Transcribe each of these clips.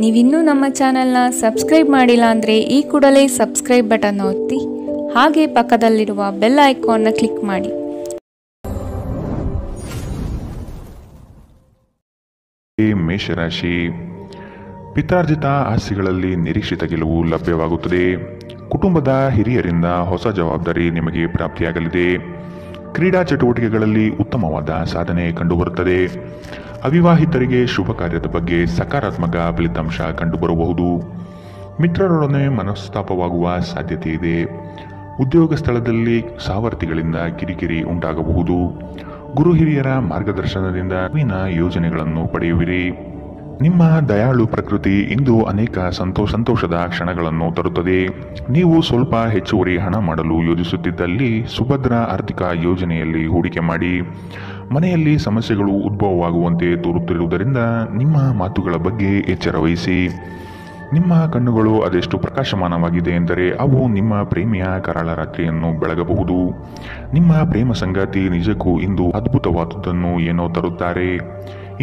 ನೀವಿನ್ನೂ ನಮ್ಮ ಚಾನೆಲ್ನ ಸಬ್ಸ್ಕ್ರೈಬ್ ಮಾಡಿಲ್ಲ ಅಂದರೆ ಈ ಕೂಡಲೇ ಸಬ್ಸ್ಕ್ರೈಬ್ ಬಟನ್ ಒತ್ತಿ ಹಾಗೆ ಪಕ್ಕದಲ್ಲಿರುವ ಬೆಲ್ ಐಕಾನ್ನ ಕ್ಲಿಕ್ ಮಾಡಿ. ಮೇಷರಾಶಿ, ಪಿತ್ರಾರ್ಜಿತ ಆಸ್ತಿಗಳಲ್ಲಿ ನಿರೀಕ್ಷಿತ ಗೆಲುವು ಲಭ್ಯವಾಗುತ್ತದೆ. ಕುಟುಂಬದ ಹಿರಿಯರಿಂದ ಹೊಸ ಜವಾಬ್ದಾರಿ ನಿಮಗೆ ಪ್ರಾಪ್ತಿಯಾಗಲಿದೆ. ಕ್ರೀಡಾ ಚಟುವಟಿಕೆಗಳಲ್ಲಿ ಉತ್ತಮವಾದ ಸಾಧನೆ ಕಂಡುಬರುತ್ತದೆ. ಅವಿವಾಹಿತರಿಗೆ ಶುಭ ಕಾರ್ಯದ ಬಗ್ಗೆ ಸಕಾರಾತ್ಮಕ ಫಲಿತಾಂಶ ಕಂಡುಬರಬಹುದು. ಮಿತ್ರರೊಡನೆ ಮನಸ್ತಾಪವಾಗುವ ಸಾಧ್ಯತೆ ಇದೆ. ಉದ್ಯೋಗ ಸ್ಥಳದಲ್ಲಿ ಸಹವರ್ತಿಗಳಿಂದ ಕಿರಿಕಿರಿ ಉಂಟಾಗಬಹುದು. ಗುರು ಹಿರಿಯರ ಮಾರ್ಗದರ್ಶನದಿಂದ ನವೀನ ಯೋಜನೆಗಳನ್ನು ಪಡೆಯುವಿರಿ. ನಿಮ್ಮ ದಯಾಳು ಪ್ರಕೃತಿ ಇಂದು ಅನೇಕ ಸಂತೋಷದ ಕ್ಷಣಗಳನ್ನು ತರುತ್ತದೆ. ನೀವು ಸ್ವಲ್ಪ ಹೆಚ್ಚುವರಿ ಹಣ ಮಾಡಲು ಯೋಜಿಸುತ್ತಿದ್ದಲ್ಲಿ ಸುಭದ್ರ ಆರ್ಥಿಕ ಯೋಜನೆಯಲ್ಲಿ ಹೂಡಿಕೆ ಮಾಡಿ. ಮನೆಯಲ್ಲಿ ಸಮಸ್ಯೆಗಳು ಉದ್ಭವವಾಗುವಂತೆ ತೋರುತ್ತಿರುವುದರಿಂದ ನಿಮ್ಮ ಮಾತುಗಳ ಬಗ್ಗೆ ಎಚ್ಚರ ವಹಿಸಿ. ನಿಮ್ಮ ಕಣ್ಣುಗಳು ಅದೆಷ್ಟು ಪ್ರಕಾಶಮಾನವಾಗಿದೆ ಎಂದರೆ ಅವು ನಿಮ್ಮ ಪ್ರೇಮಿಯ ಕರಾಳ ರಾತ್ರಿಯನ್ನು ಬೆಳಗಬಹುದು. ನಿಮ್ಮ ಪ್ರೇಮ ಸಂಗಾತಿ ನಿಜಕ್ಕೂ ಇಂದು ಅದ್ಭುತವಾದುದನ್ನು ಏನೋ ತರುತ್ತಾರೆ.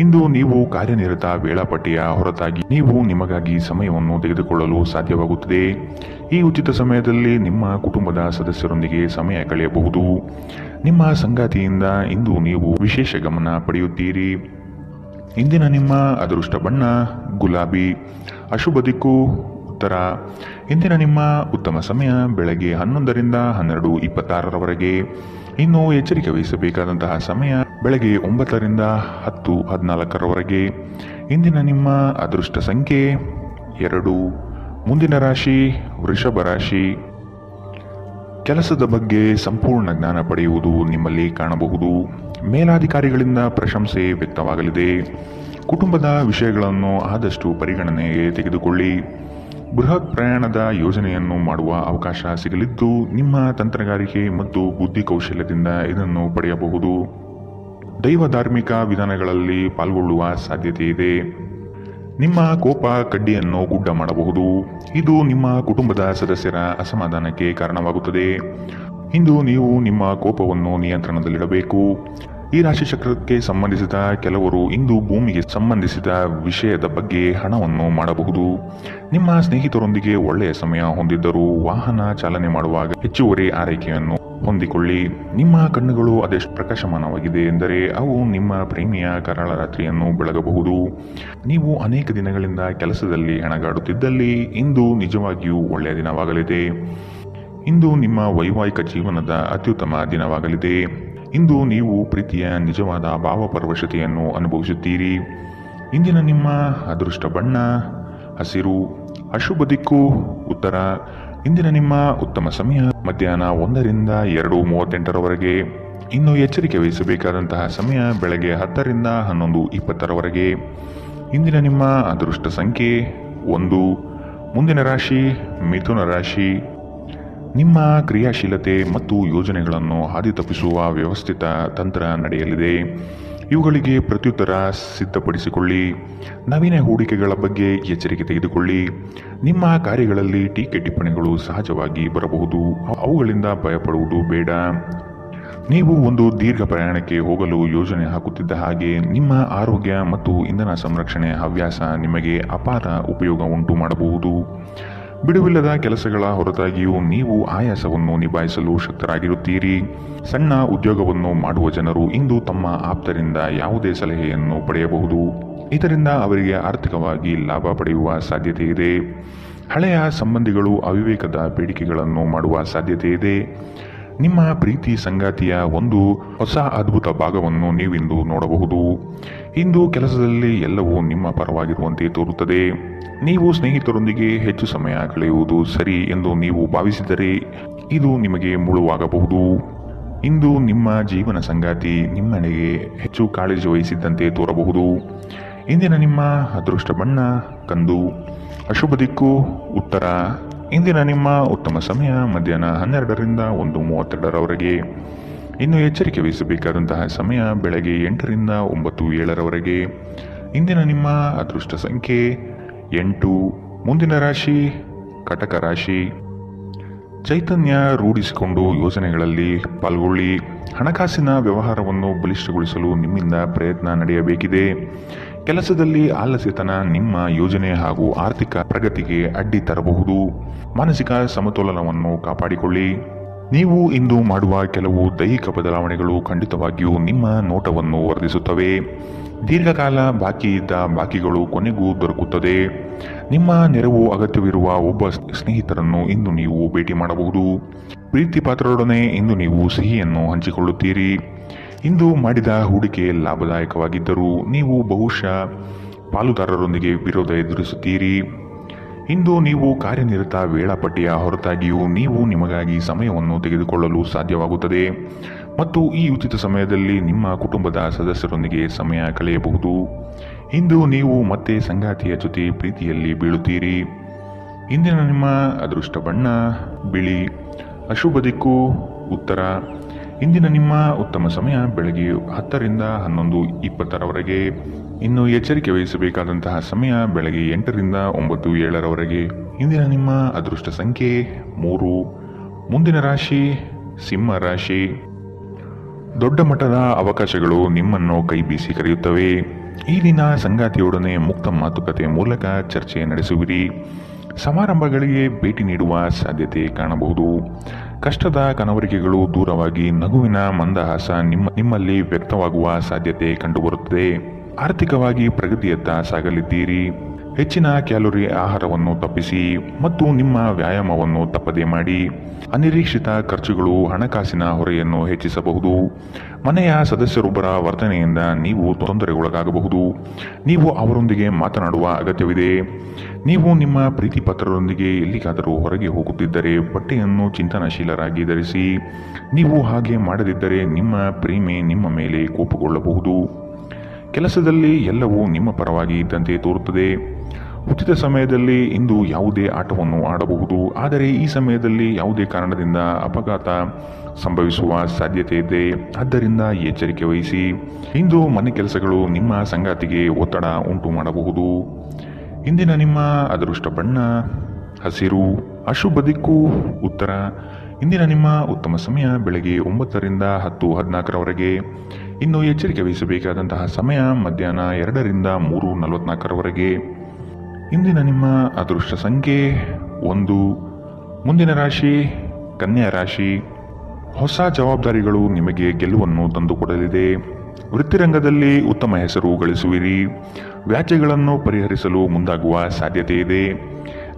ಇಂದು ನೀವು ಕಾರ್ಯನಿರತ ವೇಳಾಪಟ್ಟಿಯ ಹೊರತಾಗಿ ನೀವು ನಿಮಗಾಗಿ ಸಮಯವನ್ನು ತೆಗೆದುಕೊಳ್ಳಲು ಸಾಧ್ಯವಾಗುತ್ತದೆ. ಈ ಉಚಿತ ಸಮಯದಲ್ಲಿ ನಿಮ್ಮ ಕುಟುಂಬದ ಸದಸ್ಯರೊಂದಿಗೆ ಸಮಯ ಕಳೆಯಬಹುದು. ನಿಮ್ಮ ಸಂಗಾತಿಯಿಂದ ಇಂದು ನೀವು ವಿಶೇಷ ಗಮನ ಪಡೆಯುತ್ತೀರಿ. ಇಂದಿನ ನಿಮ್ಮ ಅದೃಷ್ಟ ಬಣ್ಣ ಗುಲಾಬಿ, ಅಶುಭ ದಿಕ್ಕು ಉತ್ತರ. ಇಂದಿನ ನಿಮ್ಮ ಉತ್ತಮ ಸಮಯ ಬೆಳಗ್ಗೆ 11ರಿಂದ 12:26ರವರೆಗೆ. ಇನ್ನು ಎಚ್ಚರಿಕೆ ವಹಿಸಬೇಕಾದಂತಹ ಸಮಯ ಬೆಳಗ್ಗೆ 9ರಿಂದ 10:14ರವರೆಗೆ. ಇಂದಿನ ನಿಮ್ಮ ಅದೃಷ್ಟ ಸಂಖ್ಯೆ 2. ಮುಂದಿನ ರಾಶಿ ವೃಷಭ ರಾಶಿ. ಕೆಲಸದ ಬಗ್ಗೆ ಸಂಪೂರ್ಣ ಜ್ಞಾನ ಪಡೆಯುವುದು ನಿಮ್ಮಲ್ಲಿ ಕಾಣಬಹುದು. ಮೇಲಾಧಿಕಾರಿಗಳಿಂದ ಪ್ರಶಂಸೆ ವ್ಯಕ್ತವಾಗಲಿದೆ. ಕುಟುಂಬದ ವಿಷಯಗಳನ್ನು ಆದಷ್ಟು ಪರಿಗಣನೆಗೆ ತೆಗೆದುಕೊಳ್ಳಿ. ಬೃಹತ್ ಪ್ರಯಾಣದ ಯೋಜನೆಯನ್ನು ಮಾಡುವ ಅವಕಾಶ ಸಿಗಲಿದ್ದು ನಿಮ್ಮ ತಂತ್ರಗಾರಿಕೆ ಮತ್ತು ಬುದ್ಧಿ ಕೌಶಲ್ಯದಿಂದ ಇದನ್ನು ಪಡೆಯಬಹುದು. ದೈವ ಧಾರ್ಮಿಕ ವಿಧಾನಗಳಲ್ಲಿ ಪಾಲ್ಗೊಳ್ಳುವ ಸಾಧ್ಯತೆ ಇದೆ. ನಿಮ್ಮ ಕೋಪ ಕಡ್ಡಿಯನ್ನು ಗುಡ್ಡ ಮಾಡಬಹುದು. ಇದು ನಿಮ್ಮ ಕುಟುಂಬದ ಸದಸ್ಯರ ಅಸಮಾಧಾನಕ್ಕೆ ಕಾರಣವಾಗುತ್ತದೆ. ಇಂದು ನೀವು ನಿಮ್ಮ ಕೋಪವನ್ನು ನಿಯಂತ್ರಣದಲ್ಲಿಡಬೇಕು. ಈ ರಾಶಿಚಕ್ರಕ್ಕೆ ಸಂಬಂಧಿಸಿದ ಕೆಲವರು ಇಂದು ಭೂಮಿಗೆ ಸಂಬಂಧಿಸಿದ ವಿಷಯದ ಬಗ್ಗೆ ಹಣವನ್ನು ಮಾಡಬಹುದು. ನಿಮ್ಮ ಸ್ನೇಹಿತರೊಂದಿಗೆ ಒಳ್ಳೆಯ ಸಮಯ ಹೊಂದಿದ್ದರೂ ವಾಹನ ಚಾಲನೆ ಮಾಡುವಾಗ ಹೆಚ್ಚುವರಿ ಆರೈಕೆಯನ್ನು ಹೊಂದಿಕೊಳ್ಳಿ. ನಿಮ್ಮ ಕಣ್ಣುಗಳು ಅದೆಷ್ಟು ಪ್ರಕಾಶಮಾನವಾಗಿದೆ ಎಂದರೆ ಅವು ನಿಮ್ಮ ಪ್ರೇಮಿಯ ಕರಾಳ ರಾತ್ರಿಯನ್ನು ಬೆಳಗಬಹುದು. ನೀವು ಅನೇಕ ದಿನಗಳಿಂದ ಕೆಲಸದಲ್ಲಿ ಹೆಣಗಾಡುತ್ತಿದ್ದಲ್ಲಿ ಇಂದು ನಿಜವಾಗಿಯೂ ಒಳ್ಳೆಯ ದಿನವಾಗಲಿದೆ. ಇಂದು ನಿಮ್ಮ ವೈವಾಹಿಕ ಜೀವನದ ಅತ್ಯುತ್ತಮ ದಿನವಾಗಲಿದೆ. ಇಂದು ನೀವು ಪ್ರೀತಿಯ ನಿಜವಾದ ಭಾವಪರವಶತೆಯನ್ನು ಅನುಭವಿಸುತ್ತೀರಿ. ಇಂದಿನ ನಿಮ್ಮ ಅದೃಷ್ಟ ಬಣ್ಣ ಹಸಿರು, ಅಶುಭ ದಿಕ್ಕು ಉತ್ತರ. ಇಂದಿನ ನಿಮ್ಮ ಉತ್ತಮ ಸಮಯ ಮಧ್ಯಾಹ್ನ 1ರಿಂದ 2:38ರವರೆಗೆ. ಇನ್ನು ಎಚ್ಚರಿಕೆ ವಹಿಸಬೇಕಾದಂತಹ ಸಮಯ ಬೆಳಗ್ಗೆ 10ರಿಂದ 11:20ರವರೆಗೆ. ಇಂದಿನ ನಿಮ್ಮ ಅದೃಷ್ಟ ಸಂಖ್ಯೆ 1. ಮುಂದಿನ ರಾಶಿ ಮಿಥುನ ರಾಶಿ. ನಿಮ್ಮ ಕ್ರಿಯಾಶೀಲತೆ ಮತ್ತು ಯೋಜನೆಗಳನ್ನು ಹಾದಿ ತಪ್ಪಿಸುವ ವ್ಯವಸ್ಥಿತ ತಂತ್ರ ನಡೆಯಲಿದೆ. ಇವುಗಳಿಗೆ ಪ್ರತ್ಯುತ್ತರ ಸಿದ್ಧಪಡಿಸಿಕೊಳ್ಳಿ. ನವೀನ ಹೂಡಿಕೆಗಳ ಬಗ್ಗೆ ಎಚ್ಚರಿಕೆ ತೆಗೆದುಕೊಳ್ಳಿ. ನಿಮ್ಮ ಕಾರ್ಯಗಳಲ್ಲಿ ಟೀಕೆ ಟಿಪ್ಪಣಿಗಳು ಸಹಜವಾಗಿ ಬರಬಹುದು. ಅವುಗಳಿಂದ ಭಯಪಡುವುದು ಬೇಡ. ನೀವು ಒಂದು ದೀರ್ಘ ಪ್ರಯಾಣಕ್ಕೆ ಹೋಗಲು ಯೋಜನೆ ಹಾಕುತ್ತಿದ್ದ ಹಾಗೆ ನಿಮ್ಮ ಆರೋಗ್ಯ ಮತ್ತು ಇಂಧನ ಸಂರಕ್ಷಣೆ ಹವ್ಯಾಸ ನಿಮಗೆ ಅಪಾರ ಉಪಯೋಗ ಉಂಟು ಮಾಡಬಹುದು. ಬಿಡುವಿಲ್ಲದ ಕೆಲಸಗಳ ಹೊರತಾಗಿಯೂ ನೀವು ಆಯಾಸವನ್ನು ನಿಭಾಯಿಸಲು ಶಕ್ತರಾಗಿರುತ್ತೀರಿ. ಸಣ್ಣ ಉದ್ಯೋಗವನ್ನು ಮಾಡುವ ಜನರು ಇಂದು ತಮ್ಮ ಆಪ್ತರಿಂದ ಯಾವುದೇ ಸಲಹೆಯನ್ನು ಪಡೆಯಬಹುದು. ಇದರಿಂದ ಅವರಿಗೆ ಆರ್ಥಿಕವಾಗಿ ಲಾಭ ಪಡೆಯುವ ಸಾಧ್ಯತೆ ಇದೆ. ಹಳೆಯ ಸಂಬಂಧಿಗಳು ಅವಿವೇಕದ ಬೇಡಿಕೆಗಳನ್ನು ಮಾಡುವ ಸಾಧ್ಯತೆ ಇದೆ. ನಿಮ್ಮ ಪ್ರೀತಿ ಸಂಗಾತಿಯ ಒಂದು ಹೊಸ ಅದ್ಭುತ ಭಾಗವನ್ನು ನೀವಿಂದು ನೋಡಬಹುದು. ಇಂದು ಕೆಲಸದಲ್ಲಿ ಎಲ್ಲವೂ ನಿಮ್ಮ ಪರವಾಗಿರುವಂತೆ ತೋರುತ್ತದೆ. ನೀವು ಸ್ನೇಹಿತರೊಂದಿಗೆ ಹೆಚ್ಚು ಸಮಯ ಕಳೆಯುವುದು ಸರಿ ಎಂದು ನೀವು ಭಾವಿಸಿದರೆ ಇದು ನಿಮಗೆ ಮುಳುವಾಗಬಹುದು. ಇಂದು ನಿಮ್ಮ ಜೀವನ ಸಂಗಾತಿ ನಿಮ್ಮನೆಗೆ ಹೆಚ್ಚು ಕಾಳಜಿ ವಹಿಸಿದ್ದಂತೆ ತೋರಬಹುದು. ಇಂದಿನ ನಿಮ್ಮ ಅದೃಷ್ಟ ಬಣ್ಣ ಕಂದು, ಅಶುಭ ದಿಕ್ಕು ಉತ್ತರ. ಇಂದಿನ ನಿಮ್ಮ ಉತ್ತಮ ಸಮಯ ಮಧ್ಯಾಹ್ನ 12ರಿಂದ 1:32ರವರೆಗೆ. ಇನ್ನು ಎಚ್ಚರಿಕೆ ವಹಿಸಬೇಕಾದಂತಹ ಸಮಯ ಬೆಳಗ್ಗೆ 8ರಿಂದ 9:07ರವರೆಗೆ. ಇಂದಿನ ನಿಮ್ಮ ಅದೃಷ್ಟ ಸಂಖ್ಯೆ 8. ಮುಂದಿನ ರಾಶಿ ಕಟಕ ರಾಶಿ. ಚೈತನ್ಯ ರೂಢಿಸಿಕೊಂಡು ಯೋಜನೆಗಳಲ್ಲಿ ಪಾಲ್ಗೊಳ್ಳಿ. ಹಣಕಾಸಿನ ವ್ಯವಹಾರವನ್ನು ಬಲಿಷ್ಠಗೊಳಿಸಲು ನಿಮ್ಮಿಂದ ಪ್ರಯತ್ನ ನಡೆಯಬೇಕಿದೆ. ಕೆಲಸದಲ್ಲಿ ಆಲಸ್ಯತನ ನಿಮ್ಮ ಯೋಜನೆ ಹಾಗೂ ಆರ್ಥಿಕ ಪ್ರಗತಿಗೆ ಅಡ್ಡಿ ತರಬಹುದು. ಮಾನಸಿಕ ಸಮತೋಲನವನ್ನು ಕಾಪಾಡಿಕೊಳ್ಳಿ. ನೀವು ಇಂದು ಮಾಡುವ ಕೆಲವು ದೈಹಿಕ ಬದಲಾವಣೆಗಳು ಖಂಡಿತವಾಗಿಯೂ ನಿಮ್ಮ ನೋಟವನ್ನು ವರ್ಧಿಸುತ್ತವೆ. ದೀರ್ಘಕಾಲ ಬಾಕಿ ಇದ್ದ ಬಾಕಿಗಳು ಕೊನೆಗೂ ದೊರಕುತ್ತದೆ. ನಿಮ್ಮ ನೆರವು ಅಗತ್ಯವಿರುವ ಒಬ್ಬ ಸ್ನೇಹಿತರನ್ನು ಇಂದು ನೀವು ಭೇಟಿ ಮಾಡಬಹುದು. ಪ್ರೀತಿ ಪಾತ್ರರೊಡನೆ ಇಂದು ನೀವು ಸಿಹಿಯನ್ನು ಹಂಚಿಕೊಳ್ಳುತ್ತೀರಿ. ಇಂದು ಮಾಡಿದ ಹೂಡಿಕೆ ಲಾಭದಾಯಕವಾಗಿದ್ದರೂ ನೀವು ಬಹುಶಃ ಪಾಲುದಾರರೊಂದಿಗೆ ವಿರೋಧ ಎದುರಿಸುತ್ತೀರಿ. ಇಂದು ನೀವು ಕಾರ್ಯನಿರತ ವೇಳಾಪಟ್ಟಿಯ ಹೊರತಾಗಿಯೂ ನೀವು ನಿಮಗಾಗಿ ಸಮಯವನ್ನು ತೆಗೆದುಕೊಳ್ಳಲು ಸಾಧ್ಯವಾಗುತ್ತದೆ ಮತ್ತು ಈ ಉಚಿತ ಸಮಯದಲ್ಲಿ ನಿಮ್ಮ ಕುಟುಂಬದ ಸದಸ್ಯರೊಂದಿಗೆ ಸಮಯ ಕಳೆಯಬಹುದು. ಇಂದು ನೀವು ಮತ್ತೆ ಸಂಗಾತಿಯ ಜೊತೆ ಪ್ರೀತಿಯಲ್ಲಿ ಬೀಳುತ್ತೀರಿ. ಇಂದಿನ ನಿಮ್ಮ ಅದೃಷ್ಟ ಬಣ್ಣ ಬಿಳಿ. ಅಶುಭ ದಿಕ್ಕು ಉತ್ತರ. ಇಂದಿನ ನಿಮ್ಮ ಉತ್ತಮ ಸಮಯ ಬೆಳಗ್ಗೆ 10 ರಿಂದ 11:20 ಇನ್ನು ಎಚ್ಚರಿಕೆ ವಹಿಸಬೇಕಾದಂತಹ ಸಮಯ ಬೆಳಗ್ಗೆ 8 ರಿಂದ 9:07 ಇಂದಿನ ನಿಮ್ಮ ಅದೃಷ್ಟ ಸಂಖ್ಯೆ 3. ಮುಂದಿನ ರಾಶಿ ಸಿಂಹ ರಾಶಿ. ದೊಡ್ಡ ಮಟ್ಟದ ಅವಕಾಶಗಳು ನಿಮ್ಮನ್ನು ಕೈ ಬೀಸಿ ಕರೆಯುತ್ತವೆ. ಈ ದಿನ ಸಂಗಾತಿಯೊಡನೆ ಮುಕ್ತ ಮಾತುಕತೆ ಮೂಲಕ ಚರ್ಚೆ ನಡೆಸುವಿರಿ. ಸಮಾರಂಭಗಳಿಗೆ ಭೇಟಿ ನೀಡುವ ಸಾಧ್ಯತೆ ಕಾಣಬಹುದು. ಕಷ್ಟದ ಕನವರಿಕೆಗಳು ದೂರವಾಗಿ ನಗುವಿನ ಮಂದಹಾಸ ನಿಮ್ಮಲ್ಲಿ ವ್ಯಕ್ತವಾಗುವ ಸಾಧ್ಯತೆ ಕಂಡುಬರುತ್ತದೆ. ಆರ್ಥಿಕವಾಗಿ ಪ್ರಗತಿಯತ್ತ ಸಾಗಲಿದ್ದೀರಿ. ಹೆಚ್ಚಿನ ಕ್ಯಾಲೋರಿ ಆಹಾರವನ್ನು ತಪ್ಪಿಸಿ ಮತ್ತು ನಿಮ್ಮ ವ್ಯಾಯಾಮವನ್ನು ತಪ್ಪದೇ ಮಾಡಿ. ಅನಿರೀಕ್ಷಿತ ಖರ್ಚುಗಳು ಹಣಕಾಸಿನ ಹೊರೆಯನ್ನು ಹೆಚ್ಚಿಸಬಹುದು. ಮನೆಯ ಸದಸ್ಯರೊಬ್ಬರ ವರ್ತನೆಯಿಂದ ನೀವು ತೊಂದರೆಗೊಳಗಾಗಬಹುದು. ನೀವು ಅವರೊಂದಿಗೆ ಮಾತನಾಡುವ ಅಗತ್ಯವಿದೆ. ನೀವು ನಿಮ್ಮ ಪ್ರೀತಿ ಪಾತ್ರರೊಂದಿಗೆ ಎಲ್ಲಿಗಾದರೂ ಹೊರಗೆ ಹೋಗುತ್ತಿದ್ದರೆ ಬಟ್ಟೆಯನ್ನು ಚಿಂತನಶೀಲರಾಗಿ ಧರಿಸಿ. ನೀವು ಹಾಗೆ ಮಾಡದಿದ್ದರೆ ನಿಮ್ಮ ಪ್ರೇಮಿ ನಿಮ್ಮ ಮೇಲೆ ಕೋಪಗೊಳ್ಳಬಹುದು. ಕೆಲಸದಲ್ಲಿ ಎಲ್ಲವೂ ನಿಮ್ಮ ಪರವಾಗಿ ಇದ್ದಂತೆ ತೋರುತ್ತದೆ. ಉಚಿತ ಸಮಯದಲ್ಲಿ ಇಂದು ಯಾವುದೇ ಆಟವನ್ನು ಆಡಬಹುದು, ಆದರೆ ಈ ಸಮಯದಲ್ಲಿ ಯಾವುದೇ ಕಾರಣದಿಂದ ಅಪಘಾತ ಸಂಭವಿಸುವ ಸಾಧ್ಯತೆ ಇದೆ. ಆದ್ದರಿಂದ ಎಚ್ಚರಿಕೆ ವಹಿಸಿ. ಇಂದು ಮನೆ ಕೆಲಸಗಳು ನಿಮ್ಮ ಸಂಗಾತಿಗೆ ಒತ್ತಡ ಉಂಟು ಮಾಡಬಹುದು. ಇಂದಿನ ನಿಮ್ಮ ಅದೃಷ್ಟ ಬಣ್ಣ ಹಸಿರು. ಅಶುಭ ದಿಕ್ಕು ಉತ್ತರ. ಇಂದಿನ ನಿಮ್ಮ ಉತ್ತಮ ಸಮಯ ಬೆಳಗ್ಗೆ 9 ರಿಂದ 10:14 ಇನ್ನು ಎಚ್ಚರಿಕೆ ವಹಿಸಬೇಕಾದಂತಹ ಸಮಯ ಮಧ್ಯಾಹ್ನ 2 ರಿಂದ 3:44 ಇಂದಿನ ನಿಮ್ಮ ಅದೃಷ್ಟ ಸಂಖ್ಯೆ 1. ಮುಂದಿನ ರಾಶಿ ಕನ್ಯಾ ರಾಶಿ. ಹೊಸ ಜವಾಬ್ದಾರಿಗಳು ನಿಮಗೆ ಗೆಲುವನ್ನು ತಂದುಕೊಡಲಿದೆ. ವೃತ್ತಿರಂಗದಲ್ಲಿ ಉತ್ತಮ ಹೆಸರು ಗಳಿಸುವಿರಿ. ವ್ಯಾಜ್ಯಗಳನ್ನು ಪರಿಹರಿಸಲು ಮುಂದಾಗುವ ಸಾಧ್ಯತೆ ಇದೆ.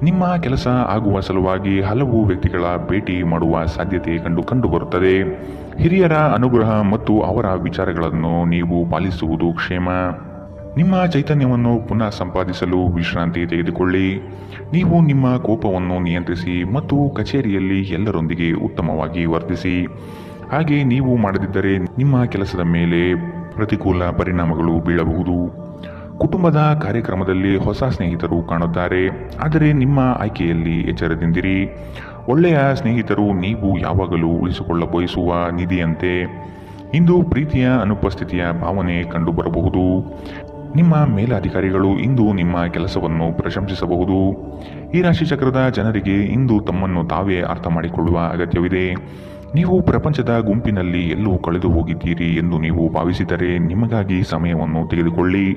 ನಿಮ್ಮ ಕೆಲಸ ಆಗುವ ಸಲುವಾಗಿ ಹಲವು ವ್ಯಕ್ತಿಗಳ ಭೇಟಿ ಮಾಡುವ ಸಾಧ್ಯತೆ ಕಂಡುಬರುತ್ತದೆ. ಹಿರಿಯರ ಅನುಗ್ರಹ ಮತ್ತು ಅವರ ವಿಚಾರಗಳನ್ನು ನೀವು ಪಾಲಿಸುವುದು ಕ್ಷೇಮ. ನಿಮ್ಮ ಚೈತನ್ಯವನ್ನು ಪುನಃ ಸಂಪಾದಿಸಲು ವಿಶ್ರಾಂತಿ ತೆಗೆದುಕೊಳ್ಳಿ. ನೀವು ನಿಮ್ಮ ಕೋಪವನ್ನು ನಿಯಂತ್ರಿಸಿ ಮತ್ತು ಕಚೇರಿಯಲ್ಲಿ ಎಲ್ಲರೊಂದಿಗೆ ಉತ್ತಮವಾಗಿ ವರ್ತಿಸಿ. ಹಾಗೆ ನೀವು ಮಾಡದಿದ್ದರೆ ನಿಮ್ಮ ಕೆಲಸದ ಮೇಲೆ ಪ್ರತಿಕೂಲ ಪರಿಣಾಮಗಳು ಬೀಳಬಹುದು. ಕುಟುಂಬದ ಕಾರ್ಯಕ್ರಮದಲ್ಲಿ ಹೊಸ ಸ್ನೇಹಿತರು ಕಾಣುತ್ತಾರೆ, ಆದರೆ ನಿಮ್ಮ ಆಯ್ಕೆಯಲ್ಲಿ ಎಚ್ಚರದಿಂದಿರಿ. ಒಳ್ಳೆಯ ಸ್ನೇಹಿತರು ನೀವು ಯಾವಾಗಲೂ ಉಳಿಸಿಕೊಳ್ಳ ಬಯಸುವ ನಿಧಿಯಂತೆ. ಇಂದು ಪ್ರೀತಿಯ ಅನುಪಸ್ಥಿತಿಯ ಭಾವನೆ ಕಂಡುಬರಬಹುದು. ನಿಮ್ಮ ಮೇಲಾಧಿಕಾರಿಗಳು ಇಂದು ನಿಮ್ಮ ಕೆಲಸವನ್ನು ಪ್ರಶಂಸಿಸಬಹುದು. ಈ ರಾಶಿ ಚಕ್ರದ ಜನರಿಗೆ ಇಂದು ತಮ್ಮನ್ನು ತಾವೇ ಅರ್ಥ ಮಾಡಿಕೊಳ್ಳುವ ಅಗತ್ಯವಿದೆ. ನೀವು ಪ್ರಪಂಚದ ಗುಂಪಿನಲ್ಲಿ ಎಲ್ಲೂ ಕಳೆದು ಹೋಗಿದ್ದೀರಿ ಎಂದು ನೀವು ಭಾವಿಸಿದರೆ ನಿಮಗಾಗಿ ಸಮಯವನ್ನು ತೆಗೆದುಕೊಳ್ಳಿ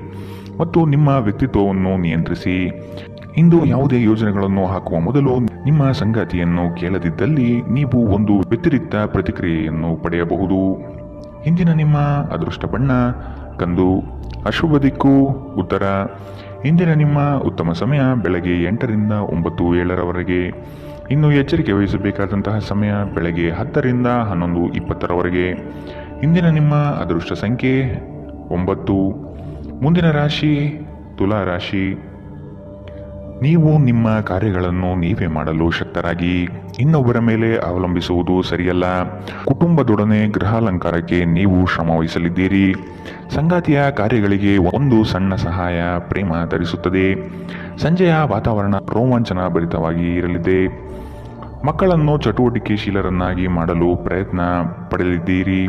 ಮತ್ತು ನಿಮ್ಮ ವ್ಯಕ್ತಿತ್ವವನ್ನು ನಿಯಂತ್ರಿಸಿ. ಇಂದು ಯಾವುದೇ ಯೋಜನೆಗಳನ್ನು ಹಾಕುವ ಮೊದಲು ನಿಮ್ಮ ಸಂಗಾತಿಯನ್ನು ಕೇಳದಿದ್ದಲ್ಲಿ ನೀವು ಒಂದು ವ್ಯತಿರಿಕ್ತ ಪ್ರತಿಕ್ರಿಯೆಯನ್ನು ಪಡೆಯಬಹುದು. ಇಂದಿನ ನಿಮ್ಮ ಅದೃಷ್ಟ ಬಣ್ಣ ಕಂದು. ಅಶುಭ ದಿಕ್ಕು ಉತ್ತರ. ಇಂದಿನ ನಿಮ್ಮ ಉತ್ತಮ ಸಮಯ ಬೆಳಗ್ಗೆ 8 ರಿಂದ 9:07 ಇನ್ನು ಎಚ್ಚರಿಕೆ ವಹಿಸಬೇಕಾದಂತಹ ಸಮಯ ಬೆಳಗ್ಗೆ 10 ರಿಂದ 11:20 ಇಂದಿನ ನಿಮ್ಮ ಅದೃಷ್ಟ ಸಂಖ್ಯೆ 9. ಮುಂದಿನ ರಾಶಿ ತುಲಾ ರಾಶಿ. ನೀವು ನಿಮ್ಮ ಕಾರ್ಯಗಳನ್ನು ನೀವೇ ಮಾಡಲು ಶಕ್ತರಾಗಿ ಇನ್ನೊಬ್ಬರ ಮೇಲೆ ಅವಲಂಬಿಸುವುದು ಸರಿಯಲ್ಲ. ಕುಟುಂಬದೊಡನೆ ಗೃಹಾಲಂಕಾರಕ್ಕೆ ನೀವು ಶ್ರಮ ವಹಿಸಲಿದ್ದೀರಿ. ಸಂಗಾತಿಯ ಕಾರ್ಯಗಳಿಗೆ ಒಂದು ಸಣ್ಣ ಸಹಾಯ ಪ್ರೇಮ ಧರಿಸುತ್ತದೆ. ಸಂಜೆಯ ವಾತಾವರಣ ರೋಮಾಂಚನ ಭರಿತವಾಗಿ ಇರಲಿದೆ. ಮಕ್ಕಳನ್ನು ಚಟುವಟಿಕೆಶೀಲರನ್ನಾಗಿ ಮಾಡಲು ಪ್ರಯತ್ನ ಪಡೆಯಲಿದ್ದೀರಿ.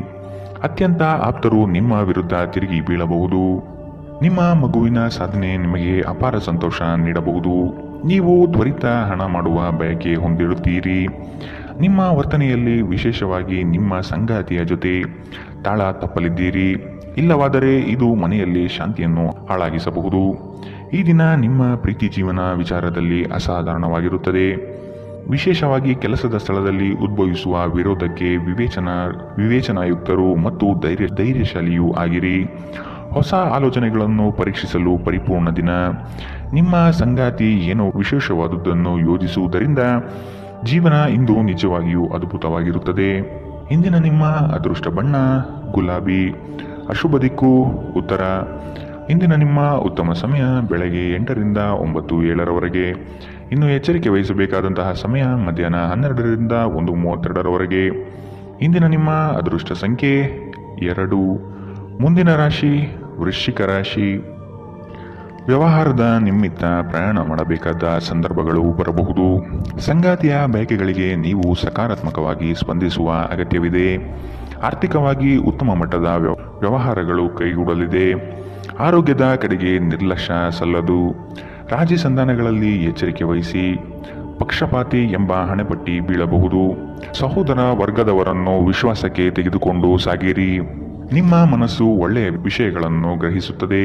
ಅತ್ಯಂತ ಆಪ್ತರು ನಿಮ್ಮ ವಿರುದ್ಧ ತಿರುಗಿ ಬೀಳಬಹುದು. ನಿಮ್ಮ ಮಗುವಿನ ಸಾಧನೆ ನಿಮಗೆ ಅಪಾರ ಸಂತೋಷ ನೀಡಬಹುದು. ನೀವು ತ್ವರಿತ ಹಣ ಮಾಡುವ ಬಯಕೆ ಹೊಂದಿರುತ್ತೀರಿ. ನಿಮ್ಮ ವರ್ತನೆಯಲ್ಲಿ ವಿಶೇಷವಾಗಿ ನಿಮ್ಮ ಸಂಗಾತಿಯ ಜೊತೆ ತಾಳ ತಪ್ಪಲಿದ್ದೀರಿ. ಇಲ್ಲವಾದರೆ ಇದು ಮನೆಯಲ್ಲಿ ಶಾಂತಿಯನ್ನು ಹಾಳಾಗಿಸಬಹುದು. ಈ ದಿನ ನಿಮ್ಮ ಪ್ರೀತಿ ಜೀವನ ವಿಚಾರದಲ್ಲಿ ಅಸಾಧಾರಣವಾಗಿರುತ್ತದೆ. ವಿಶೇಷವಾಗಿ ಕೆಲಸದ ಸ್ಥಳದಲ್ಲಿ ಉದ್ಭವಿಸುವ ವಿರೋಧಕ್ಕೆ ವಿವೇಚನಾಯುಕ್ತರು ಮತ್ತು ಧೈರ್ಯಶಾಲಿಯೂ ಆಗಿರಿ. ಹೊಸ ಆಲೋಚನೆಗಳನ್ನು ಪರೀಕ್ಷಿಸಲು ಪರಿಪೂರ್ಣ ದಿನ. ನಿಮ್ಮ ಸಂಗಾತಿ ಏನೋ ವಿಶೇಷವಾದುದನ್ನು ಯೋಜಿಸುವುದರಿಂದ ಜೀವನ ಇಂದು ನಿಜವಾಗಿಯೂ ಅದ್ಭುತವಾಗಿರುತ್ತದೆ. ಇಂದಿನ ನಿಮ್ಮ ಅದೃಷ್ಟ ಬಣ್ಣ ಗುಲಾಬಿ, ಅಶುಭ ದಿಕ್ಕು ಉತ್ತರ. ಇಂದಿನ ನಿಮ್ಮ ಉತ್ತಮ ಸಮಯ ಬೆಳಗ್ಗೆ 8ರಿಂದ 9:07 ಇನ್ನು ಎಚ್ಚರಿಕೆ ವಹಿಸಬೇಕಾದಂತಹ ಸಮಯ ಮಧ್ಯಾಹ್ನ 12ರಿಂದ 1:32 ಇಂದಿನ ನಿಮ್ಮ ಅದೃಷ್ಟ ಸಂಖ್ಯೆ 2. ಮುಂದಿನ ರಾಶಿ ವೃಶ್ಚಿಕ ರಾಶಿ. ವ್ಯವಹಾರದ ನಿಮಿತ್ತ ಪ್ರಯಾಣ ಮಾಡಬೇಕಾದ ಸಂದರ್ಭಗಳು ಬರಬಹುದು. ಸಂಗಾತಿಯ ಬಯಕೆಗಳಿಗೆ ನೀವು ಸಕಾರಾತ್ಮಕವಾಗಿ ಸ್ಪಂದಿಸುವ ಅಗತ್ಯವಿದೆ. ಆರ್ಥಿಕವಾಗಿ ಉತ್ತಮ ಮಟ್ಟದ ವ್ಯವಹಾರಗಳು ಕೈಗೂಡಲಿದೆ. ಆರೋಗ್ಯದ ಕಡೆಗೆ ನಿರ್ಲಕ್ಷ್ಯ ಸಲ್ಲದು. ರಾಜಿ ಸಂಧಾನಗಳಲ್ಲಿ ಎಚ್ಚರಿಕೆ ವಹಿಸಿ. ಪಕ್ಷಪಾತಿ ಎಂಬ ಹಣೆಪಟ್ಟಿ ಬೀಳಬಹುದು. ಸಹೋದರ ವರ್ಗದವರನ್ನು ವಿಶ್ವಾಸಕ್ಕೆ ತೆಗೆದುಕೊಂಡು ಸಾಗಿರಿ. ನಿಮ್ಮ ಮನಸ್ಸು ಒಳ್ಳೆಯ ವಿಷಯಗಳನ್ನು ಗ್ರಹಿಸುತ್ತದೆ.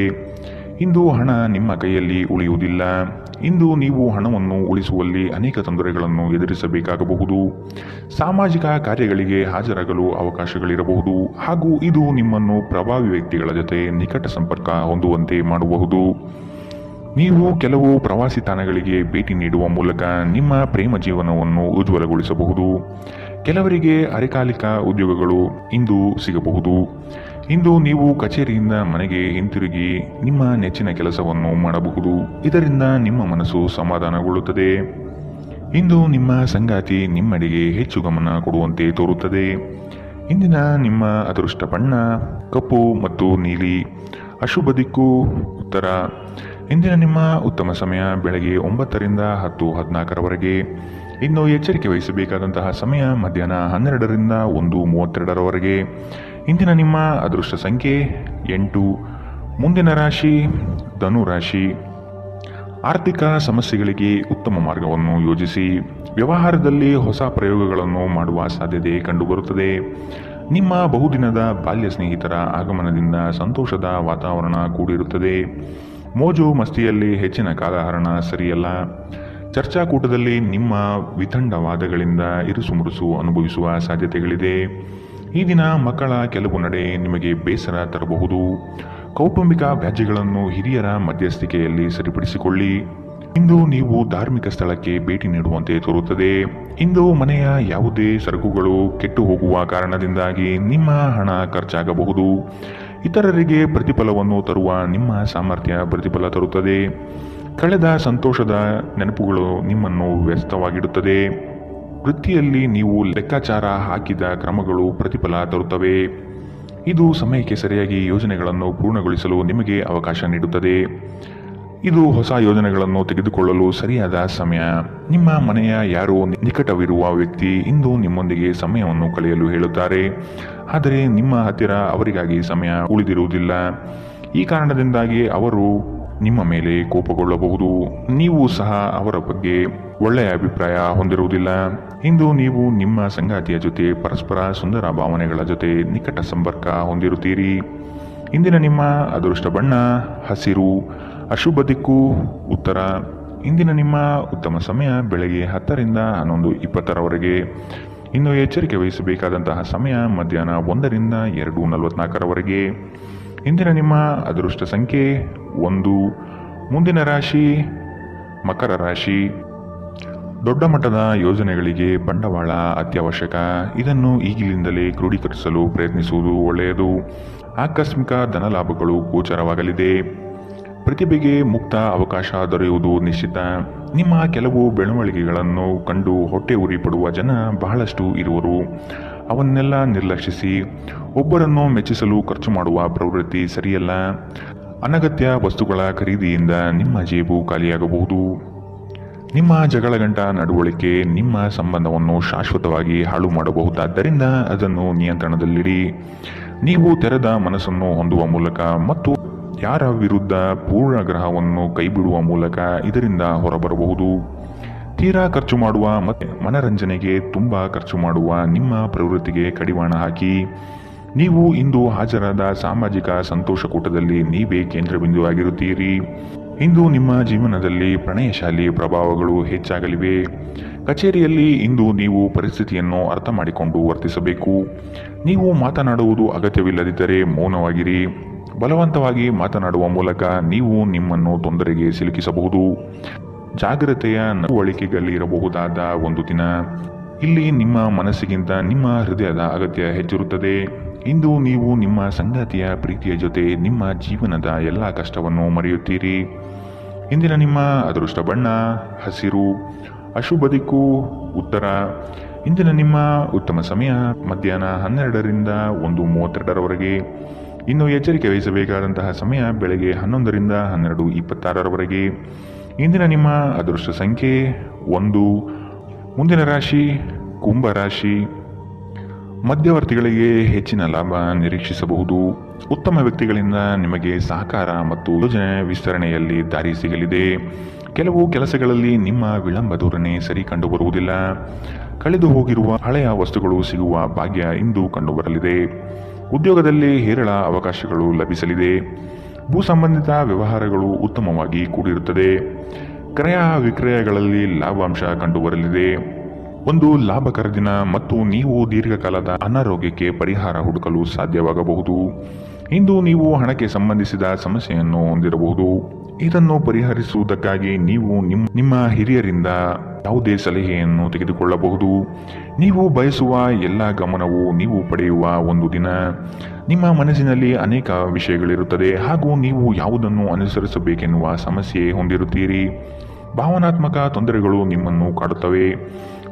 ಇಂದು ಹಣ ನಿಮ್ಮ ಕೈಯಲ್ಲಿ ಉಳಿಯುವುದಿಲ್ಲ. ಇಂದು ನೀವು ಹಣವನ್ನು ಉಳಿಸುವಲ್ಲಿ ಅನೇಕ ತೊಂದರೆಗಳನ್ನು ಎದುರಿಸಬೇಕಾಗಬಹುದು. ಸಾಮಾಜಿಕ ಕಾರ್ಯಗಳಿಗೆ ಹಾಜರಾಗಲು ಅವಕಾಶಗಳಿರಬಹುದು ಹಾಗೂ ಇದು ನಿಮ್ಮನ್ನು ಪ್ರಭಾವಿ ವ್ಯಕ್ತಿಗಳ ಜೊತೆ ನಿಕಟ ಸಂಪರ್ಕ ಹೊಂದುವಂತೆ ಮಾಡಬಹುದು. ನೀವು ಕೆಲವು ಪ್ರವಾಸಿ ತಾಣಗಳಿಗೆ ಭೇಟಿ ನೀಡುವ ಮೂಲಕ ನಿಮ್ಮ ಪ್ರೇಮ ಜೀವನವನ್ನು ಉಜ್ವಲಗೊಳಿಸಬಹುದು. ಕೆಲವರಿಗೆ ಅರೆಕಾಲಿಕ ಉದ್ಯೋಗಗಳು ಇಂದು ಸಿಗಬಹುದು. ಇಂದು ನೀವು ಕಚೇರಿಯಿಂದ ಮನೆಗೆ ಹಿಂತಿರುಗಿ ನಿಮ್ಮ ನೆಚ್ಚಿನ ಕೆಲಸವನ್ನು ಮಾಡಬಹುದು. ಇದರಿಂದ ನಿಮ್ಮ ಮನಸ್ಸು ಸಮಾಧಾನಗೊಳ್ಳುತ್ತದೆ. ಇಂದು ನಿಮ್ಮ ಸಂಗಾತಿ ನಿಮ್ಮೆಡೆಗೆ ಹೆಚ್ಚು ಗಮನ ಕೊಡುವಂತೆ ತೋರುತ್ತದೆ. ಇಂದಿನ ನಿಮ್ಮ ಅದೃಷ್ಟ ಬಣ್ಣ ಕಪ್ಪು ಮತ್ತು ನೀಲಿ, ಅಶುಭ ದಿಕ್ಕು ಉತ್ತರ. ಇಂದಿನ ನಿಮ್ಮ ಉತ್ತಮ ಸಮಯ ಬೆಳಗ್ಗೆ 9ರಿಂದ 10:14 ಇನ್ನು ಎಚ್ಚರಿಕೆ ವಹಿಸಬೇಕಾದಂತಹ ಸಮಯ ಮಧ್ಯಾಹ್ನ 12ರಿಂದ 1:32 ಇಂದಿನ ನಿಮ್ಮ ಅದೃಷ್ಟ ಸಂಖ್ಯೆ 8. ಮುಂದಿನ ರಾಶಿ ಧನು ರಾಶಿ. ಆರ್ಥಿಕ ಸಮಸ್ಯೆಗಳಿಗೆ ಉತ್ತಮ ಮಾರ್ಗವನ್ನು ಯೋಜಿಸಿ. ವ್ಯವಹಾರದಲ್ಲಿ ಹೊಸ ಪ್ರಯೋಗಗಳನ್ನು ಮಾಡುವ ಸಾಧ್ಯತೆ ಕಂಡುಬರುತ್ತದೆ. ನಿಮ್ಮ ಬಹುದಿನದ ಬಾಲ್ಯ ಸ್ನೇಹಿತರ ಆಗಮನದಿಂದ ಸಂತೋಷದ ವಾತಾವರಣ ಕೂಡಿರುತ್ತದೆ. ಮೋಜು ಮಸ್ತಿಯಲ್ಲಿ ಹೆಚ್ಚಿನ ಕಾಲಹರಣ ಸರಿಯಲ್ಲ. ಚರ್ಚಾಕೂಟದಲ್ಲಿ ನಿಮ್ಮ ವಿತಂಡವಾದಗಳಿಂದ ಇರುಸುಮುರುಸು ಅನುಭವಿಸುವ ಸಾಧ್ಯತೆಗಳಿದೆ. ಈ ದಿನ ಮಕ್ಕಳ ಕೆಲವು ನಡೆ ನಿಮಗೆ ಬೇಸರ ತರಬಹುದು. ಕೌಟುಂಬಿಕ ವ್ಯಾಜ್ಯಗಳನ್ನು ಹಿರಿಯರ ಮಧ್ಯಸ್ಥಿಕೆಯಲ್ಲಿ ಸರಿಪಡಿಸಿಕೊಳ್ಳಿ. ಇಂದು ನೀವು ಧಾರ್ಮಿಕ ಸ್ಥಳಕ್ಕೆ ಭೇಟಿ ನೀಡುವಂತೆ ತೋರುತ್ತದೆ. ಇಂದು ಮನೆಯ ಯಾವುದೇ ಸರಕುಗಳು ಕೆಟ್ಟು ಹೋಗುವ ಕಾರಣದಿಂದಾಗಿ ನಿಮ್ಮ ಹಣ ಖರ್ಚಾಗಬಹುದು. ಇತರರಿಗೆ ಪ್ರತಿಫಲವನ್ನು ತರುವ ನಿಮ್ಮ ಸಾಮರ್ಥ್ಯ ಪ್ರತಿಫಲ ತರುತ್ತದೆ. ಕಳೆದ ಸಂತೋಷದ ನೆನಪುಗಳು ನಿಮ್ಮನ್ನು ವ್ಯಸ್ತವಾಗಿಡುತ್ತದೆ. ವೃತ್ತಿಯಲ್ಲಿ ನೀವು ಲೆಕ್ಕಾಚಾರ ಹಾಕಿದ ಕ್ರಮಗಳು ಪ್ರತಿಫಲ ತರುತ್ತವೆ. ಇದು ಸಮಯಕ್ಕೆ ಸರಿಯಾಗಿ ಯೋಜನೆಗಳನ್ನು ಪೂರ್ಣಗೊಳಿಸಲು ನಿಮಗೆ ಅವಕಾಶ ನೀಡುತ್ತದೆ. ಇದು ಹೊಸ ಯೋಜನೆಗಳನ್ನು ತೆಗೆದುಕೊಳ್ಳಲು ಸರಿಯಾದ ಸಮಯ. ನಿಮ್ಮ ಮನೆಯ ಯಾರೋ ನಿಕಟವಿರುವ ವ್ಯಕ್ತಿ ಇಂದು ನಿಮ್ಮೊಂದಿಗೆ ಸಮಯವನ್ನು ಕಳೆಯಲು ಹೇಳುತ್ತಾರೆ. ಆದರೆ ನಿಮ್ಮ ಹತ್ತಿರ ಅವರಿಗಾಗಿ ಸಮಯ ಉಳಿದಿರುವುದಿಲ್ಲ. ಈ ಕಾರಣದಿಂದಾಗಿ ಅವರು ನಿಮ್ಮ ಮೇಲೆ ಕೋಪಗೊಳ್ಳಬಹುದು. ನೀವು ಸಹ ಅವರ ಬಗ್ಗೆ ಒಳ್ಳೆಯ ಅಭಿಪ್ರಾಯ ಹೊಂದಿರುವುದಿಲ್ಲ. ಇಂದು ನೀವು ನಿಮ್ಮ ಸಂಗಾತಿಯ ಜೊತೆ ಪರಸ್ಪರ ಸುಂದರ ಭಾವನೆಗಳ ಜೊತೆ ನಿಕಟ ಸಂಪರ್ಕ ಹೊಂದಿರುತ್ತೀರಿ. ಇಂದಿನ ನಿಮ್ಮ ಅದೃಷ್ಟ ಬಣ್ಣ ಹಸಿರು, ಅಶುಭ ದಿಕ್ಕು ಉತ್ತರ. ಇಂದಿನ ನಿಮ್ಮ ಉತ್ತಮ ಸಮಯ ಬೆಳಗ್ಗೆ 10ರಿಂದ 11:20 ಇನ್ನು ಎಚ್ಚರಿಕೆ ವಹಿಸಬೇಕಾದಂತಹ ಸಮಯ ಮಧ್ಯಾಹ್ನ 1ರಿಂದ 2:44 ಇಂದಿನ ನಿಮ್ಮ ಅದೃಷ್ಟ ಸಂಖ್ಯೆ 1. ಮುಂದಿನ ರಾಶಿ ಮಕರ ರಾಶಿ. ದೊಡ್ಡ ಮಟ್ಟದ ಯೋಜನೆಗಳಿಗೆ ಬಂಡವಾಳ ಅತ್ಯವಶ್ಯಕ. ಇದನ್ನು ಈಗಿನಿಂದಲೇ ಕ್ರೋಢೀಕರಿಸಲು ಪ್ರಯತ್ನಿಸುವುದು ಒಳ್ಳೆಯದು. ಆಕಸ್ಮಿಕ ಧನಲಾಭಗಳು ಗೋಚರವಾಗಲಿದೆ. ಪ್ರತಿಭೆಗೆ ಮುಕ್ತ ಅವಕಾಶ ದೊರೆಯುವುದು ನಿಶ್ಚಿತ. ನಿಮ್ಮ ಕೆಲವು ಬೆಳವಣಿಗೆಗಳನ್ನು ಕಂಡು ಹೊಟ್ಟೆ ಉರಿ ಪಡುವ ಜನ ಬಹಳಷ್ಟು ಇರುವರು. ಅವನ್ನೆಲ್ಲ ನಿರ್ಲಕ್ಷಿಸಿ. ಒಬ್ಬರನ್ನು ಮೆಚ್ಚಿಸಲು ಖರ್ಚು ಮಾಡುವ ಪ್ರವೃತ್ತಿ ಸರಿಯಲ್ಲ. ಅನಗತ್ಯ ವಸ್ತುಗಳ ಖರೀದಿಯಿಂದ ನಿಮ್ಮ ಜೇಬು ಖಾಲಿಯಾಗಬಹುದು. ನಿಮ್ಮ ಜಗಳಗಂಟ ನಡವಳಿಕೆ ನಿಮ್ಮ ಸಂಬಂಧವನ್ನು ಶಾಶ್ವತವಾಗಿ ಹಾಳು ಮಾಡಬಹುದಾದ್ದರಿಂದ ಅದನ್ನು ನಿಯಂತ್ರಣದಲ್ಲಿಡಿ. ನೀವು ತೆರೆದ ಮನಸ್ಸನ್ನು ಹೊಂದುವ ಮೂಲಕ ಮತ್ತು ಯಾರ ವಿರುದ್ಧ ಪೂರ್ಣಗ್ರಹವನ್ನು ಕೈಬಿಡುವ ಮೂಲಕ ಇದರಿಂದ ಹೊರಬರಬಹುದು. ತೀರಾ ಖರ್ಚು ಮಾಡುವ ಮತ್ತು ಮನರಂಜನೆಗೆ ತುಂಬ ಖರ್ಚು ಮಾಡುವ ನಿಮ್ಮ ಪ್ರವೃತ್ತಿಗೆ ಕಡಿವಾಣ ಹಾಕಿ. ನೀವು ಇಂದು ಹಾಜರಾದ ಸಾಮಾಜಿಕ ಸಂತೋಷಕೂಟದಲ್ಲಿ ನೀವೇ ಕೇಂದ್ರಬಿಂದುವಾಗಿರುತ್ತೀರಿ. ಇಂದು ನಿಮ್ಮ ಜೀವನದಲ್ಲಿ ಪ್ರಣಯಶಾಲಿ ಪ್ರಭಾವಗಳು ಹೆಚ್ಚಾಗಲಿವೆ. ಕಚೇರಿಯಲ್ಲಿ ಇಂದು ನೀವು ಪರಿಸ್ಥಿತಿಯನ್ನು ಅರ್ಥ ಮಾಡಿಕೊಂಡು ವರ್ತಿಸಬೇಕು. ನೀವು ಮಾತನಾಡುವುದು ಅಗತ್ಯವಿಲ್ಲದಿದ್ದರೆ ಮೌನವಾಗಿರಿ. ಬಲವಂತವಾಗಿ ಮಾತನಾಡುವ ಮೂಲಕ ನೀವು ನಿಮ್ಮನ್ನು ತೊಂದರೆಗೆ ಸಿಲುಕಿಸಬಹುದು. ಜಾಗ್ರತೆಯ ನಡವಳಿಕೆಗಳಿರಬಹುದಾದ ಒಂದು ದಿನ. ಇಲ್ಲಿ ನಿಮ್ಮ ಮನಸ್ಸಿಗಿಂತ ನಿಮ್ಮ ಹೃದಯದ ಅಗತ್ಯ ಹೆಚ್ಚಿರುತ್ತದೆ. ಇಂದು ನೀವು ನಿಮ್ಮ ಸಂಗಾತಿಯ ಪ್ರೀತಿಯ ಜೊತೆ ನಿಮ್ಮ ಜೀವನದ ಎಲ್ಲ ಕಷ್ಟವನ್ನು ಮರೆಯುತ್ತೀರಿ. ಇಂದಿನ ನಿಮ್ಮ ಅದೃಷ್ಟ ಬಣ್ಣ ಹಸಿರು. ಅಶುಭ ದಿಕ್ಕು ಉತ್ತರ. ಇಂದಿನ ನಿಮ್ಮ ಉತ್ತಮ ಸಮಯ ಮಧ್ಯಾಹ್ನ 12ರಿಂದ 1:32ರವರೆಗೆ. ಇನ್ನು ಎಚ್ಚರಿಕೆ ವಹಿಸಬೇಕಾದಂತಹ ಸಮಯ ಬೆಳಗ್ಗೆ 11ರಿಂದ 12:26ರವರೆಗೆ. ಇಂದಿನ ನಿಮ್ಮ ಅದೃಷ್ಟ ಸಂಖ್ಯೆ 1. ಮುಂದಿನ ರಾಶಿ ಕುಂಭ ರಾಶಿ. ಮಧ್ಯವರ್ತಿಗಳಿಗೆ ಹೆಚ್ಚಿನ ಲಾಭ ನಿರೀಕ್ಷಿಸಬಹುದು. ಉತ್ತಮ ವ್ಯಕ್ತಿಗಳಿಂದ ನಿಮಗೆ ಸಹಕಾರ ಮತ್ತು ಯೋಜನೆ ವಿಸ್ತರಣೆಯಲ್ಲಿ ದಾರಿ ಸಿಗಲಿದೆ. ಕೆಲವು ಕೆಲಸಗಳಲ್ಲಿ ನಿಮ್ಮ ವಿಳಂಬ ಧೋರಣೆ ಸರಿ ಕಂಡುಬರುವುದಿಲ್ಲ. ಕಳೆದು ಹೋಗಿರುವ ಹಳೆಯ ವಸ್ತುಗಳು ಸಿಗುವ ಭಾಗ್ಯ ಇಂದು ಕಂಡುಬರಲಿದೆ. ಉದ್ಯೋಗದಲ್ಲಿ ಹೇರಳ ಅವಕಾಶಗಳು ಲಭಿಸಲಿದೆ. ಭೂ ಸಂಬಂಧಿತ ವ್ಯವಹಾರಗಳು ಉತ್ತಮವಾಗಿ ಕೂಡಿರುತ್ತದೆ. ಕ್ರಯ ವಿಕ್ರಯಗಳಲ್ಲಿ ಲಾಭಾಂಶ ಕಂಡುಬರಲಿದೆ. ಒಂದು ಲಾಭಕರ ದಿನ ಮತ್ತು ನೀವು ದೀರ್ಘಕಾಲದ ಅನಾರೋಗ್ಯಕ್ಕೆ ಪರಿಹಾರ ಹುಡುಕಲು ಸಾಧ್ಯವಾಗಬಹುದು. ಇಂದು ನೀವು ಹಣಕ್ಕೆ ಸಂಬಂಧಿಸಿದ ಸಮಸ್ಯೆಯನ್ನು ಹೊಂದಿರಬಹುದು. ಇದನ್ನು ಪರಿಹರಿಸುವುದಕ್ಕಾಗಿ ನೀವು ನಿಮ್ಮ ಹಿರಿಯರಿಂದ ಯಾವುದೇ ಸಲಹೆಯನ್ನು ತೆಗೆದುಕೊಳ್ಳಬಹುದು. ನೀವು ಬಯಸುವ ಎಲ್ಲ ಗಮನವು ನೀವು ಪಡೆಯುವ ಒಂದು ದಿನ. ನಿಮ್ಮ ಮನಸ್ಸಿನಲ್ಲಿ ಅನೇಕ ವಿಷಯಗಳಿರುತ್ತದೆ ಹಾಗೂ ನೀವು ಯಾವುದನ್ನು ಅನುಸರಿಸಬೇಕೆನ್ನುವ ಸಮಸ್ಯೆ ಹೊಂದಿರುತ್ತೀರಿ. ಭಾವನಾತ್ಮಕ ತೊಂದರೆಗಳು ನಿಮ್ಮನ್ನು ಕಾಡುತ್ತವೆ.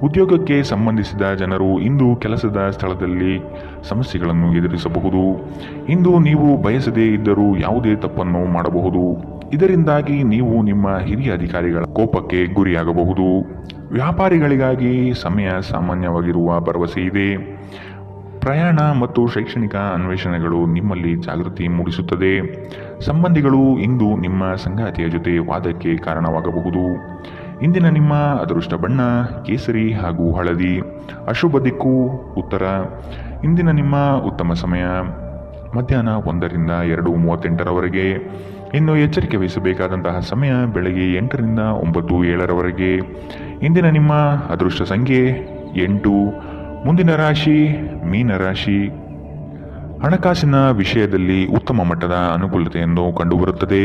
ಉದ್ಯೋಗಕ್ಕೆ ಸಂಬಂಧಿಸಿದ ಜನರು ಇಂದು ಕೆಲಸದ ಸ್ಥಳದಲ್ಲಿ ಸಮಸ್ಯೆಗಳನ್ನು ಎದುರಿಸಬಹುದು. ಇಂದು ನೀವು ಬಯಸದೇ ಇದ್ದರೂ ಯಾವುದೇ ತಪ್ಪನ್ನು ಮಾಡಬಹುದು. ಇದರಿಂದಾಗಿ ನೀವು ನಿಮ್ಮ ಹಿರಿಯ ಅಧಿಕಾರಿಗಳ ಕೋಪಕ್ಕೆ ಗುರಿಯಾಗಬಹುದು. ವ್ಯಾಪಾರಿಗಳಿಗಾಗಿ ಸಮಯ ಸಾಮಾನ್ಯವಾಗಿರುವ ಭರವಸೆ ಇದೆ. ಪ್ರಯಾಣ ಮತ್ತು ಶೈಕ್ಷಣಿಕ ಅನ್ವೇಷಣೆಗಳು ನಿಮ್ಮಲ್ಲಿ ಜಾಗೃತಿ ಮೂಡಿಸುತ್ತದೆ. ಸಂಬಂಧಿಗಳು ಇಂದು ನಿಮ್ಮ ಸಂಗಾತಿಯ ಜೊತೆ ವಾದಕ್ಕೆ ಕಾರಣವಾಗಬಹುದು. ಇಂದಿನ ನಿಮ್ಮ ಅದೃಷ್ಟ ಬಣ್ಣ ಕೇಸರಿ ಹಾಗೂ ಹಳದಿ. ಅಶುಭ ದಿಕ್ಕು ಉತ್ತರ. ಇಂದಿನ ನಿಮ್ಮ ಉತ್ತಮ ಸಮಯ ಮಧ್ಯಾಹ್ನ 1ರಿಂದ 2:38ರವರೆಗೆ. ಇನ್ನು ಎಚ್ಚರಿಕೆ ವಹಿಸಬೇಕಾದಂತಹ ಸಮಯ ಬೆಳಗ್ಗೆ 8ರಿಂದ 9:07ರವರೆಗೆ. ಇಂದಿನ ನಿಮ್ಮ ಅದೃಷ್ಟ ಸಂಖ್ಯೆ 8. ಮುಂದಿನ ರಾಶಿ ಮೀನರಾಶಿ. ಹಣಕಾಸಿನ ವಿಷಯದಲ್ಲಿ ಉತ್ತಮ ಮಟ್ಟದ ಅನುಕೂಲತೆಯನ್ನು ಕಂಡುಬರುತ್ತದೆ.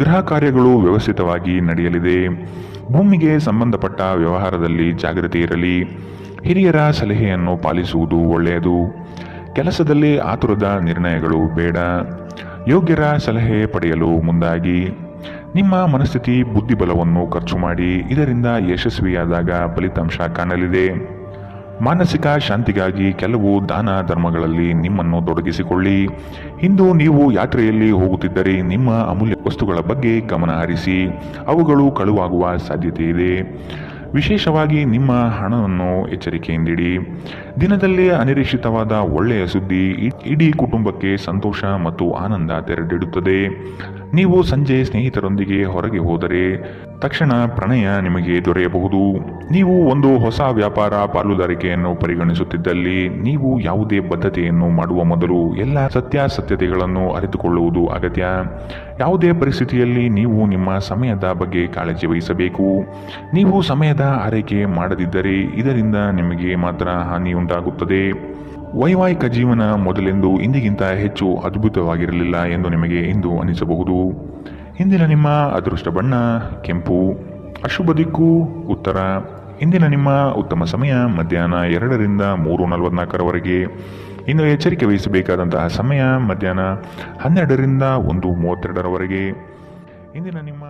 ಗೃಹ ಕಾರ್ಯಗಳು ವ್ಯವಸ್ಥಿತವಾಗಿ ನಡೆಯಲಿದೆ. ಭೂಮಿಗೆ ಸಂಬಂಧಪಟ್ಟ ವ್ಯವಹಾರದಲ್ಲಿ ಜಾಗೃತಿ ಇರಲಿ. ಹಿರಿಯರ ಸಲಹೆಯನ್ನು ಪಾಲಿಸುವುದು ಒಳ್ಳೆಯದು. ಕೆಲಸದಲ್ಲಿ ಆತುರದ ನಿರ್ಣಯಗಳು ಬೇಡ. ಯೋಗ್ಯರ ಸಲಹೆ ಪಡೆಯಲು ಮುಂದಾಗಿ. ನಿಮ್ಮ ಮನಸ್ಥಿತಿ ಬುದ್ಧಿಬಲವನ್ನು ಖರ್ಚು ಮಾಡಿ. ಇದರಿಂದ ಯಶಸ್ವಿಯಾದಾಗ ಫಲಿತಾಂಶ ಕಾಣಲಿದೆ. ಮಾನಸಿಕ ಶಾಂತಿಗಾಗಿ ಕೆಲವು ದಾನ ಧರ್ಮಗಳಲ್ಲಿ ನಿಮ್ಮನ್ನು ತೊಡಗಿಸಿಕೊಳ್ಳಿ. ಇಂದು ನೀವು ಯಾತ್ರೆಯಲ್ಲಿ ಹೋಗುತ್ತಿದ್ದರೆ ನಿಮ್ಮ ಅಮೂಲ್ಯ ವಸ್ತುಗಳ ಬಗ್ಗೆ ಗಮನ ಹರಿಸಿ. ಅವುಗಳು ಕಳುವಾಗುವ ಸಾಧ್ಯತೆ ಇದೆ. ವಿಶೇಷವಾಗಿ ನಿಮ್ಮ ಹಣವನ್ನು ಎಚ್ಚರಿಕೆಯಿಂದಿಡಿ. ದಿನದಲ್ಲಿ ಅನಿರೀಕ್ಷಿತವಾದ ಒಳ್ಳೆಯ ಸುದ್ದಿ ಇಡೀ ಕುಟುಂಬಕ್ಕೆ ಸಂತೋಷ ಮತ್ತು ಆನಂದ ತೆರೆದಿಡುತ್ತದೆ. ನೀವು ಸಂಜೆ ಸ್ನೇಹಿತರೊಂದಿಗೆ ಹೊರಗೆ ಹೋದರೆ ತಕ್ಷಣ ಪ್ರಣಯ ನಿಮಗೆ ದೊರೆಯಬಹುದು. ನೀವು ಒಂದು ಹೊಸ ವ್ಯಾಪಾರ ಪಾಲುದಾರಿಕೆಯನ್ನು ಪರಿಗಣಿಸುತ್ತಿದ್ದಲ್ಲಿ ನೀವು ಯಾವುದೇ ಬದ್ಧತೆಯನ್ನು ಮಾಡುವ ಮೊದಲು ಎಲ್ಲ ಸತ್ಯಾಸತ್ಯತೆಗಳನ್ನು ಅರಿತುಕೊಳ್ಳುವುದು ಅಗತ್ಯ. ಯಾವುದೇ ಪರಿಸ್ಥಿತಿಯಲ್ಲಿ ನೀವು ನಿಮ್ಮ ಸಮಯದ ಬಗ್ಗೆ ಕಾಳಜಿ ವಹಿಸಬೇಕು. ನೀವು ಸಮಯದ ಆರೈಕೆ ಮಾಡದಿದ್ದರೆ ಇದರಿಂದ ನಿಮಗೆ ಮಾತ್ರ ಹಾನಿ ಉಂಟಾಗುತ್ತದೆ. ವೈವಾಹಿಕ ಜೀವನ ಮೊದಲೆಂದು ಇಂದಿಗಿಂತ ಹೆಚ್ಚು ಅದ್ಭುತವಾಗಿರಲಿಲ್ಲ ಎಂದು ನಿಮಗೆ ಇಂದು ಅನಿಸಬಹುದು. ಇಂದಿನ ನಿಮ್ಮ ಅದೃಷ್ಟ ಬಣ್ಣ ಕೆಂಪು. ಅಶುಭ ದಿಕ್ಕು ಉತ್ತರ. ಇಂದಿನ ನಿಮ್ಮ ಉತ್ತಮ ಸಮಯ ಮಧ್ಯಾಹ್ನ 2ರಿಂದ 3:44ರವರೆಗೆ. ಇನ್ನು ಎಚ್ಚರಿಕೆ ವಹಿಸಬೇಕಾದಂತಹ ಸಮಯ ಮಧ್ಯಾಹ್ನ 12ರಿಂದ 1:32ರವರೆಗೆ. ಇಂದಿನ ನಿಮ್ಮ